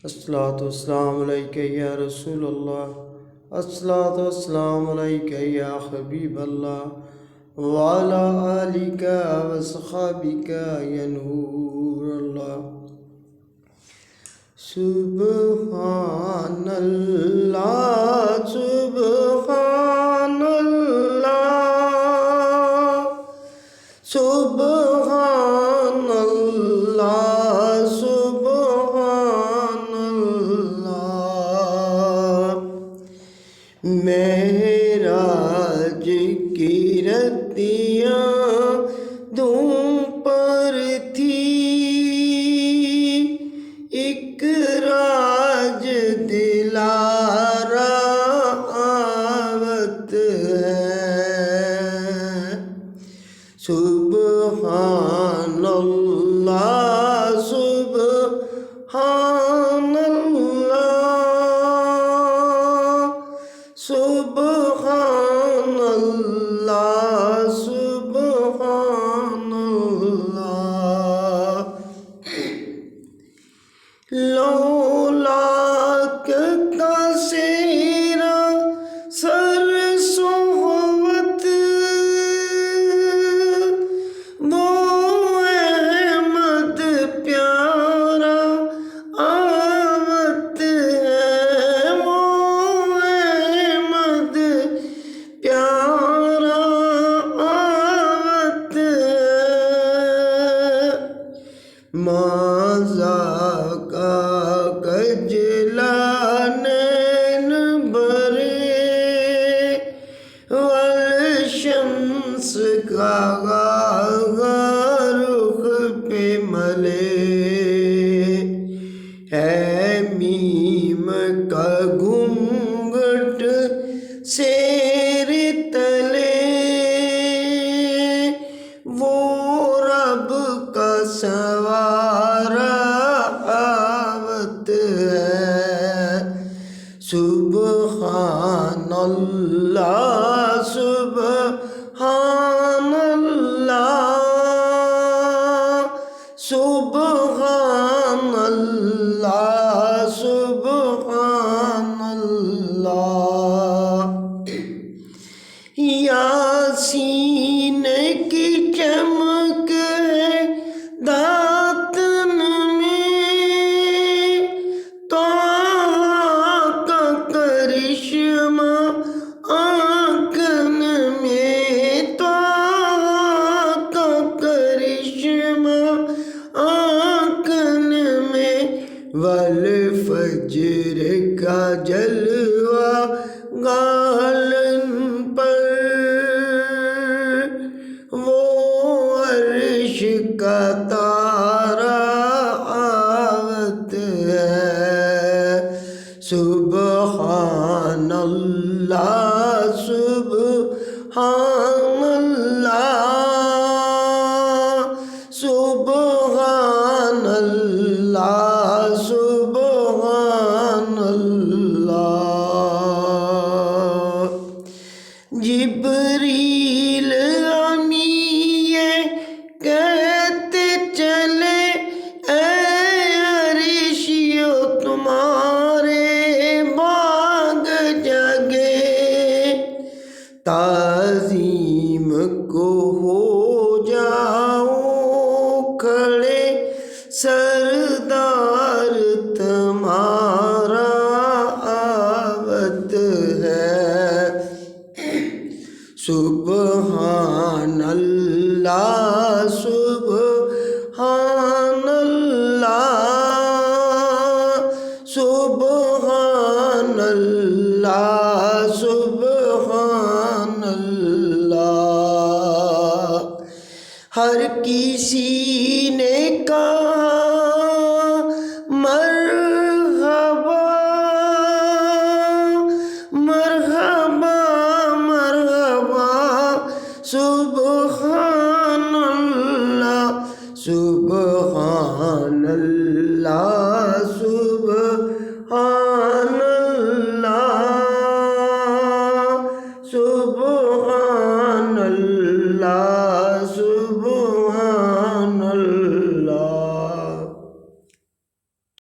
الصلاۃ والسلام علیک یا رسول اللہ، الصلاۃ والسلام علیک یا حبیب اللہ، وعلی آلک وصحابک یا نور اللہ۔ سبحان اللہ، سبحان اللہ، سبحان اللہ، سبحان اللہ۔ معراج کی رتیاں دھوم پر تھی، ایک راج دلارا آوت ہے۔ سبحان اللہ، سبحان اللہ، سبحان اللہ، سبحان اللہ۔ لولاک کا سیرا سر صحبت، وہ احمد پیارا آمد ہے، وہ احمد پیارا آمد ہے۔ ماذا کا کجلا نین برے، والشمس کا رخ پہ ملے، ہے میم کا گھونگھٹ سیر تلے، وہ رب کا سوارا آوت ہے۔ سبحان اللہ، سبحان اللہ، سبحان اللہ، سبحان اللہ۔ یاسین کی چمک ہے داتن میں، طٰہٰ کا کرشمہ آنکن میں، طٰہٰ کا کرشمہ آنکن میں، والفجر کا جلوہ گالن پر، وہ عرش کا تارا آوت ہے۔ سبحان اللہ، سبحان اللہ، سبحان اللہ، سبحان اللہ۔ جبریل امی یہ کہتے چلے، اے عرشیو تمہارے باغ جگے، تعظیم کو ہو جاؤ کھڑے، سردار تمہارا آوت ہے۔ سبحان اللہ، سبحان اللہ، سبحان اللہ، سبحان اللہ۔ ہر کسی نے کہا مرحبا، مرحبا، مرحبا، سبحان اللہ، سبحان اللہ۔